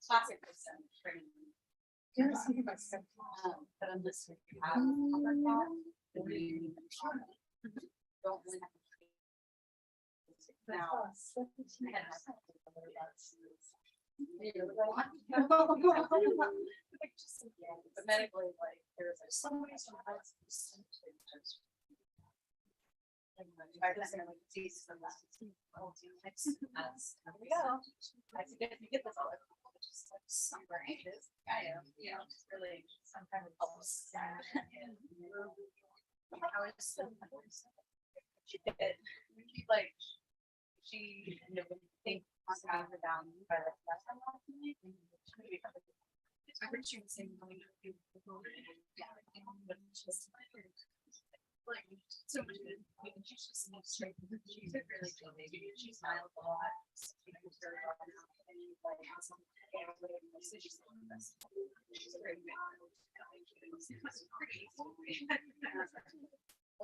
Classic training. But unless you have don't really have now. But medically, like there's somebody who has I forget if you get this all just like super anxious. I am, just really sometimes helps. She did. Like she think have her down by the last time. I heard she was saying like so much good. She's just straight. She's really good. Maybe she smiles a lot. She's very good.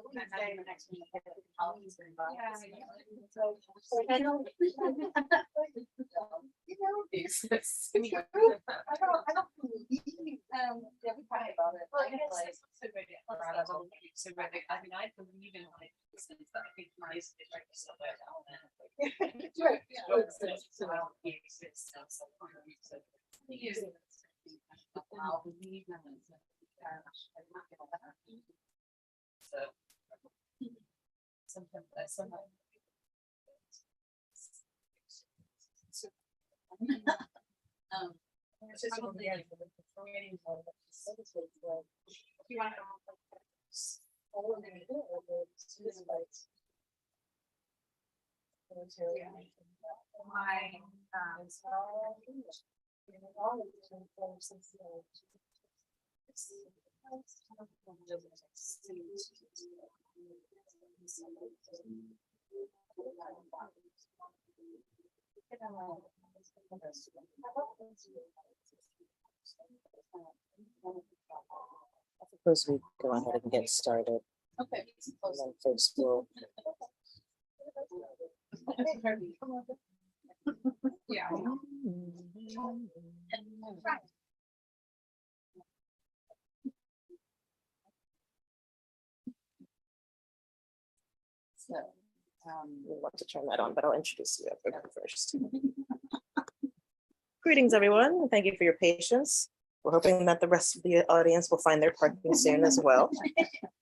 The next week, I mean, I believe in like since I think my is right to sell that element. Sometimes that's somebody. It's just probably if you want to I suppose we go ahead and get started. Okay. And then folks will. Yeah. So, we want to turn that on, but I'll introduce you everyone first. Greetings, everyone. Thank you for your patience. We're hoping that the rest of the audience will find their parking soon as well.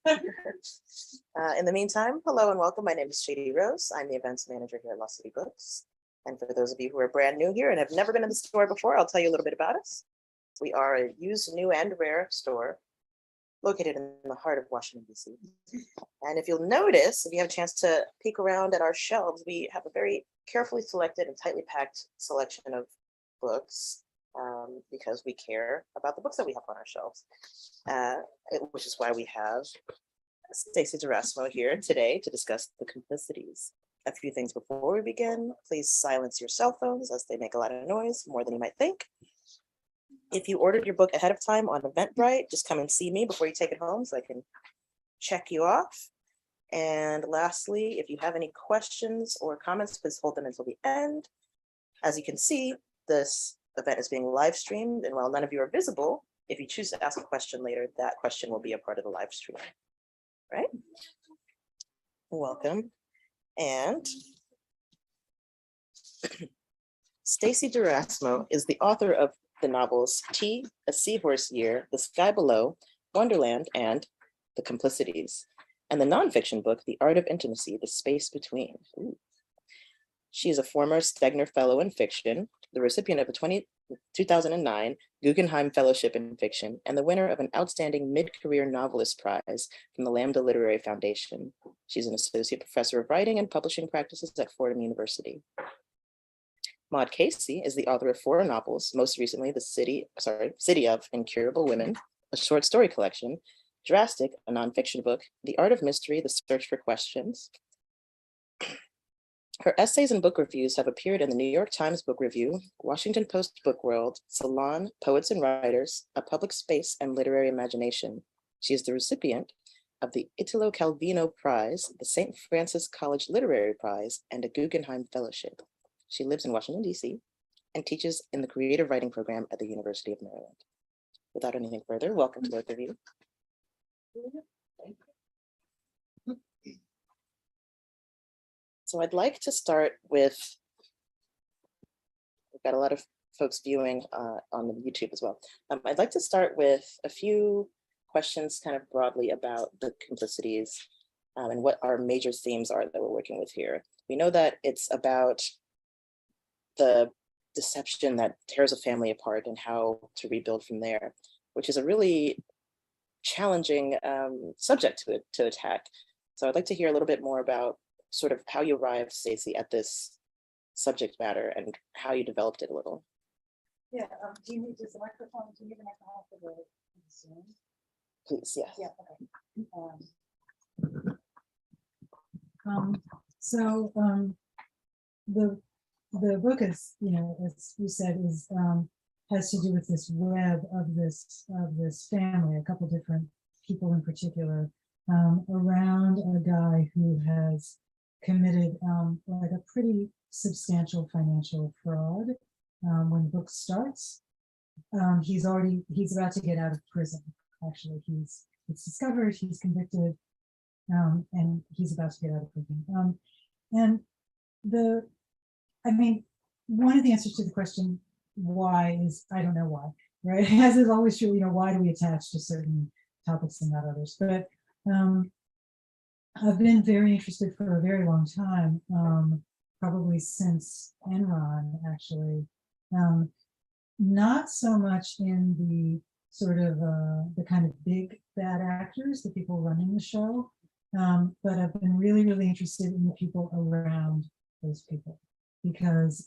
In the meantime, hello and welcome. My name is Stacey Rose. I'm the events manager here at Lost City Books. And for those of you who are brand new here and have never been in the store before, I'll tell you a little bit about us. We are a used, new, and rare store located in the heart of Washington, D.C. And if you'll notice, if you have a chance to peek around at our shelves, we have a very carefully selected and tightly packed selection of books because we care about the books that we have on our shelves, which is why we have Stacey D'Erasmo here today to discuss the Complicities. A few things before we begin, please silence your cell phones as they make a lot of noise, more than you might think. If you ordered your book ahead of time on Eventbrite, just come and see me before you take it home so I can check you off. And lastly, if you have any questions or comments, please hold them until the end. As you can see, this event is being live streamed, and while none of you are visible, if you choose to ask a question later, that question will be a part of the live stream, right? Welcome. And Stacey D'Erasmo is the author of the novels Tea, A Seahorse Year, The Sky Below, Wonderland, and The Complicities, and the nonfiction book, The Art of Intimacy, The Space Between. Ooh. She is a former Stegner Fellow in Fiction, the recipient of a 2009 Guggenheim Fellowship in Fiction, and the winner of an Outstanding Mid-Career Novelist Prize from the Lambda Literary Foundation. She's an Associate Professor of Writing and Publishing Practices at Fordham University. Maud Casey is the author of 4 novels, most recently The City of Incurable Women, a short story collection, Drastic, a nonfiction book, The Art of Mystery, The Search for Questions. Her essays and book reviews have appeared in the New York Times Book Review, Washington Post Book World, Salon, Poets and Writers, A Public Space, and Literary Imagination. She is the recipient of the Italo Calvino Prize, the St. Francis College Literary Prize, and a Guggenheim Fellowship. She lives in Washington, D.C., and teaches in the creative writing program at the University of Maryland. Without anything further, welcome to both of you. So I'd like to start with, we've got a lot of folks viewing on the YouTube as well. I'd like to start with a few questions kind of broadly about the Complicities and what our major themes are that we're working with here. We know that it's about the deception that tears a family apart and how to rebuild from there, which is a really challenging subject to attack. So I'd like to hear a little bit more about sort of how you arrived, Stacey, at this subject matter and how you developed it a little. Yeah, do you need this microphone? Do you need a microphone for the Zoom? Please, yes. Yeah, okay. So the book is, you know, as you said, is has to do with this web of this family, a couple different people in particular, around a guy who has committed like a pretty substantial financial fraud. When the book starts, he's about to get out of prison. Actually, it's discovered, he's convicted, and he's about to get out of prison. And one of the answers to the question why is I don't know why, right? As is always true, you know, why do we attach to certain topics and not others? But I've been very interested for a very long time, probably since Enron, actually. Not so much in the sort of the kind of big bad actors, the people running the show, but I've been really, really interested in the people around those people, because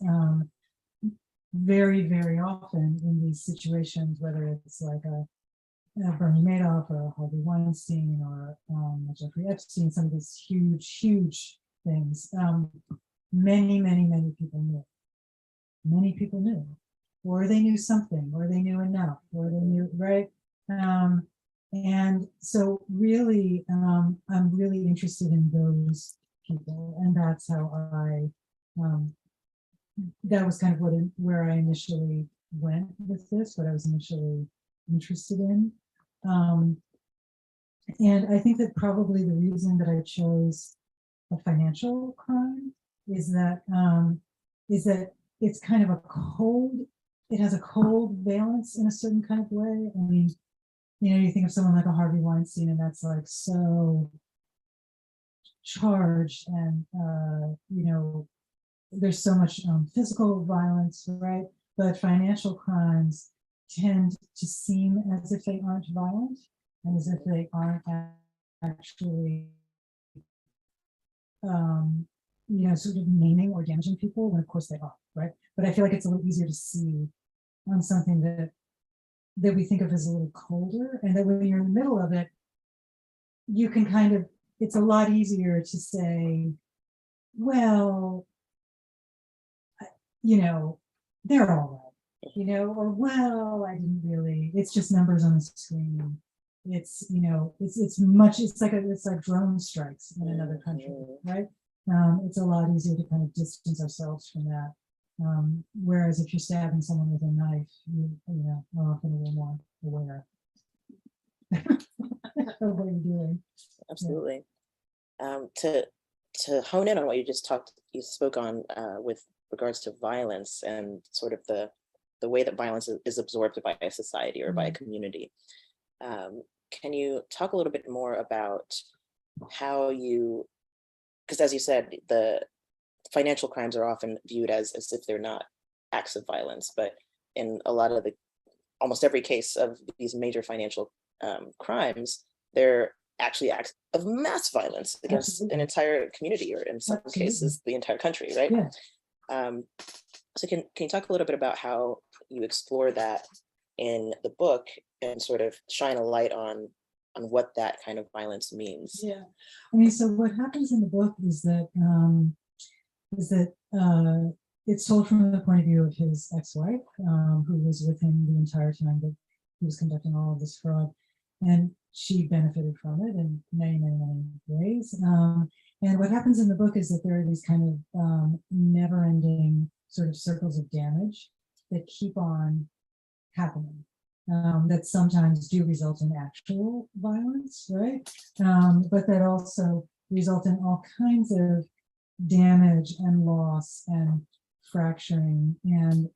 very, very often in these situations, whether it's like a Bernie Madoff or a Harvey Weinstein or Jeffrey Epstein, some of these huge, huge things, many, many, many people knew. Many people knew, or they knew something, or they knew enough, or they knew, right? And so really, I'm really interested in those people, and that's how that was kind of where I initially went with this, what I was initially interested in. And I think that probably the reason that I chose a financial crime is that it's kind of it has a cold valence in a certain kind of way. I mean, you know, you think of someone like a Harvey Weinstein, and that's like so charged, and you know, there's so much physical violence, right? But financial crimes tend to seem as if they aren't violent, and as if they aren't actually you know, sort of maiming or damaging people, when of course they are, right? But I feel like it's a little easier to see on something that we think of as a little colder, and that when you're in the middle of it, you can kind of, it's a lot easier to say, well, you know, they're all right, you know, or well, I didn't really, it's just numbers on the screen. It's, you know, it's like drone strikes in another country, right? It's a lot easier to kind of distance ourselves from that. Whereas if you're stabbing someone with a knife, you know, are often a little more aware of what you're doing. Absolutely. Yeah. To hone in on what you spoke on with regards to violence and sort of the way that violence is absorbed by a society or by a community. Can you talk a little bit more about how you, because as you said, the financial crimes are often viewed as if they're not acts of violence, but in a lot of almost every case of these major financial crimes, they're actually acts of mass violence against an entire community, or in some cases, the entire country, right? Yeah. So can you talk a little bit about how you explore that in the book and sort of shine a light on what that kind of violence means? Yeah, I mean, so what happens in the book is that it's told from the point of view of his ex-wife, who was with him the entire time that he was conducting all of this fraud. And she benefited from it in many, many, many ways. And what happens in the book is that there are these kind of never-ending sort of circles of damage that keep on happening, that sometimes do result in actual violence, right? But that also result in all kinds of damage and loss and fracturing and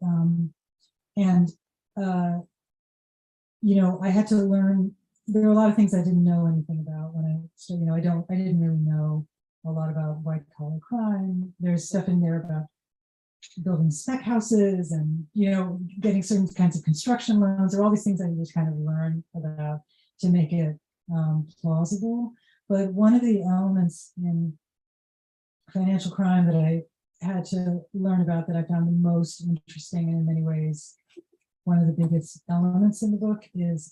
you know, I had to learn. There were a lot of things I didn't know anything about when I started. You know, I didn't really know a lot about white collar crime. There's stuff in there about building spec houses and, you know, getting certain kinds of construction loans, or all these things I need to kind of learn about to make it plausible. But one of the elements in financial crime that I had to learn about, that I found the most interesting, and in many ways one of the biggest elements in the book, is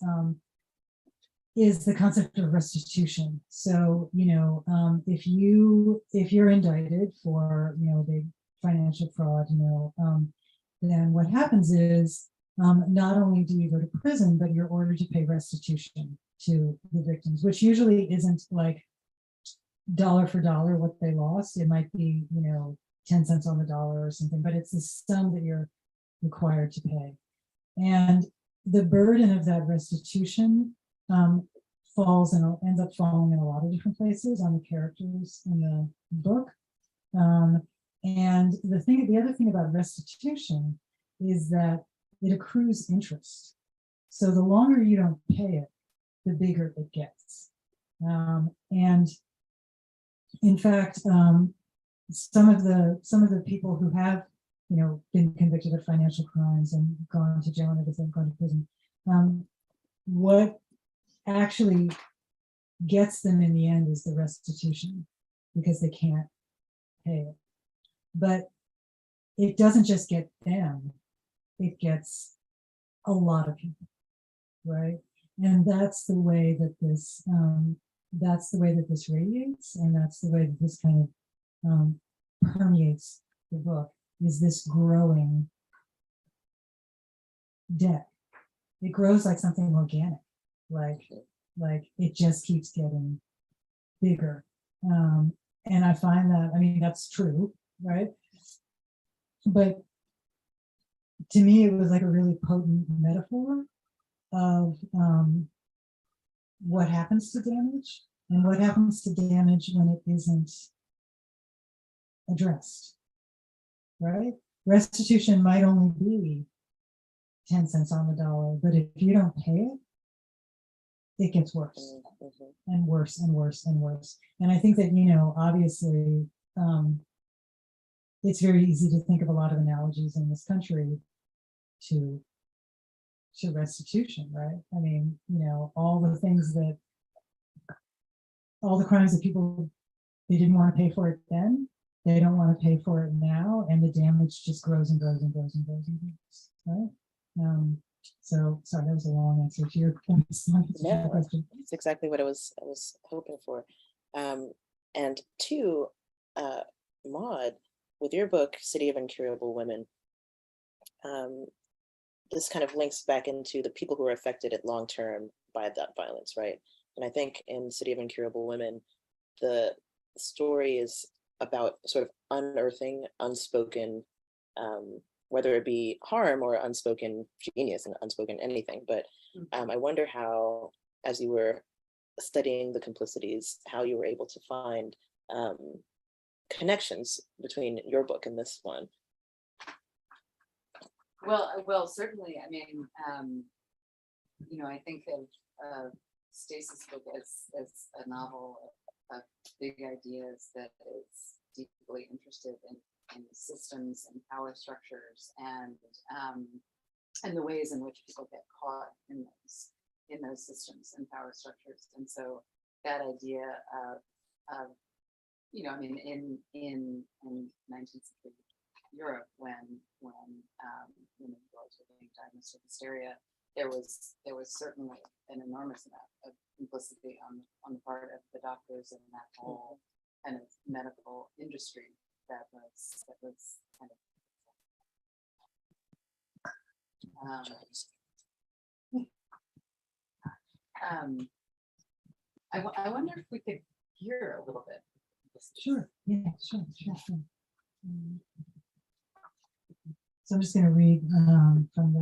the concept of restitution. So, you know, if you're indicted for, you know, big financial fraud, you know, then what happens is, not only do you go to prison, but you're ordered to pay restitution to the victims, which usually isn't like dollar for dollar what they lost. It might be, you know, 10 cents on the dollar or something, but it's the sum that you're required to pay. And the burden of that restitution falls and ends up falling in a lot of different places on the characters in the book. And the other thing about restitution is that it accrues interest. So the longer you don't pay it, the bigger it gets. And in fact, some of the people who have, you know, been convicted of financial crimes and gone to jail and everything, gone to prison, what actually gets them in the end is the restitution, because they can't pay it. But it doesn't just get them, it gets a lot of people, right? And that's the way that this radiates, and that's the way that this kind of permeates the book, is this growing debt. It grows like something organic, like it just keeps getting bigger. And I find that, I mean, that's true, right? But to me, it was like a really potent metaphor of what happens to damage, and what happens to damage when it isn't addressed, right? Restitution might only be 10 cents on the dollar, but if you don't pay it, it gets worse and worse and worse and worse. And I think that, you know, obviously, it's very easy to think of a lot of analogies in this country to restitution, right? I mean, you know, all the crimes that people, they didn't want to pay for it then, they don't want to pay for it now, and the damage just grows and grows and grows and grows and grows, right? So sorry, that was a long answer to your question. That's exactly what I was hoping for. And two, Maud, with your book, City of Incurable Women, this kind of links back into the people who are affected at long term by that violence, right? And I think in City of Incurable Women, the story is about sort of unearthing unspoken, whether it be harm or unspoken genius and unspoken anything. But I wonder how, as you were studying the Complicities, how you were able to find connections between your book and this one. Well, certainly. I mean, you know, I think of Stacey's book as a novel of big ideas that is deeply interested in systems and power structures, and the ways in which people get caught in those systems and power structures. And so that idea of you know, I mean, in 19th century Europe, when women girls were being diagnosed with hysteria, there was certainly an enormous amount of complicity on the part of the doctors and that whole kind of medical industry that was kind of I wonder if we could hear a little bit. Sure, yeah, sure. Mm. So I'm just gonna read from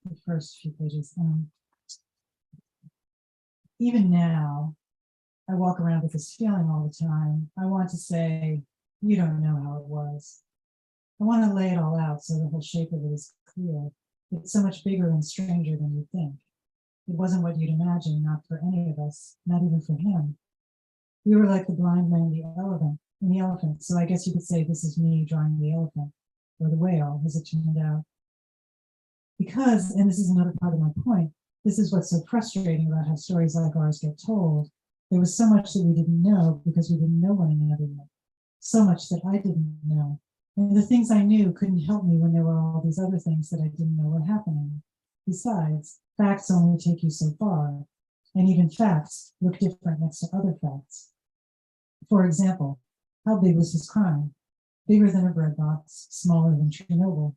the first few pages. Even now, I walk around with this feeling all the time. I want to say, you don't know how it was. I want to lay it all out so the whole shape of it is clear. It's so much bigger and stranger than you think. It wasn't what you'd imagine, not for any of us, not even for him. We were like the blind man and the elephant. So I guess you could say this is me drawing the elephant or the whale, as it turned out. Because, and this is another part of my point, this is what's so frustrating about how stories like ours get told. There was so much that we didn't know because we didn't know one another yet. So much that I didn't know. And the things I knew couldn't help me when there were all these other things that I didn't know were happening. Besides, facts only take you so far. And even facts look different next to other facts. For example, how big was his crime? Bigger than a bread box, smaller than Chernobyl.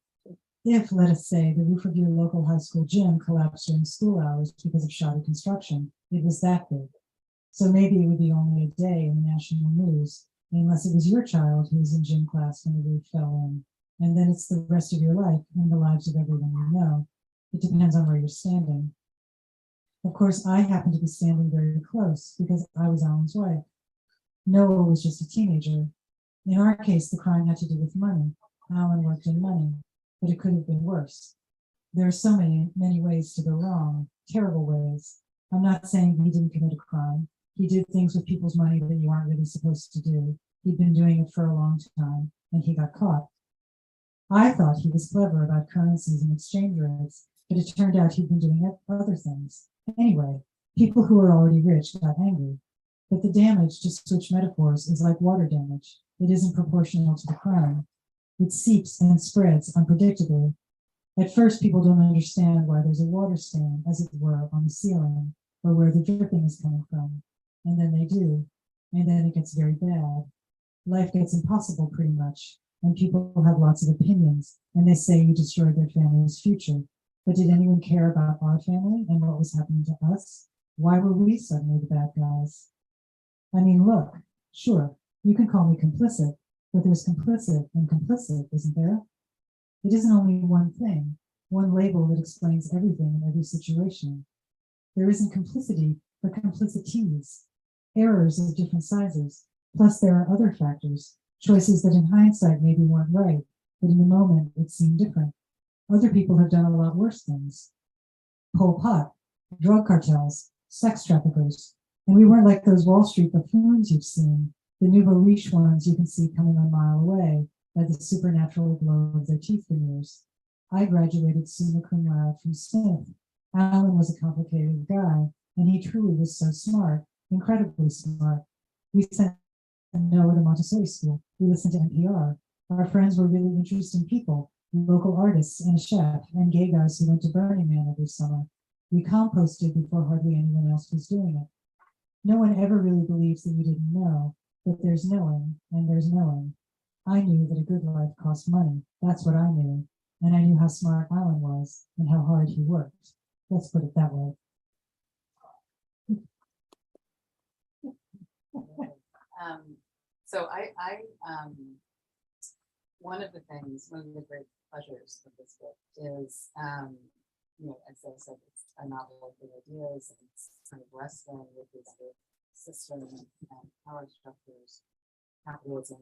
If, let us say, the roof of your local high school gym collapsed during school hours because of shoddy construction, it was that big. So maybe it would be only a day in the national news, unless it was your child who was in gym class when the roof fell in. And then it's the rest of your life and the lives of everyone you know. It depends on where you're standing. Of course, I happened to be standing very close because I was Alan's wife. Noah was just a teenager. In our case, the crime had to do with money. Alan worked in money, but it could have been worse. There are so many ways to go wrong, terrible ways. I'm not saying he didn't commit a crime. He did things with people's money that you aren't really supposed to do. He'd been doing it for a long time, and he got caught. I thought he was clever about currencies and exchange rates, but it turned out he'd been doing other things. Anyway, people who were already rich got angry. But the damage, to switch metaphors, is like water damage. It isn't proportional to the crime. It seeps and spreads unpredictably. At first, people don't understand why there's a water stain, as it were, on the ceiling, or where the dripping is coming from. And then they do. And then it gets very bad. Life gets impossible pretty much. And people have lots of opinions. And they say you destroyed their family's future. But did anyone care about our family and what was happening to us? Why were we suddenly the bad guys? I mean, look, sure, you can call me complicit, but there's complicit and complicit, isn't there? It isn't only one thing, one label that explains everything in every situation. There isn't complicity, but complicities, errors of different sizes. Plus, there are other factors, choices that in hindsight maybe weren't right, but in the moment it seemed different. Other people have done a lot worse things. Pol Pot, drug cartels, sex traffickers. And we weren't like those Wall Street buffoons you've seen, the nouveau riche ones you can see coming a mile away by the supernatural glow of their teeth veneers. I graduated summa cum laude from Smith. Alan was a complicated guy, and he truly was so smart, incredibly smart. We sent Noah to Montessori school. We listened to NPR. Our friends were really interesting people, local artists and a chef, and gay guys who went to Burning Man every summer. We composted before hardly anyone else was doing it. No one ever really believes that you didn't know, but there's knowing, and there's knowing. I knew that a good life cost money. That's what I knew. And I knew how smart Alan was and how hard he worked. Let's put it that way. So one of the great pleasures of this book is, as I said, it's a novel of the ideas, and it's kind of wrestling with this system and power structures, capitalism,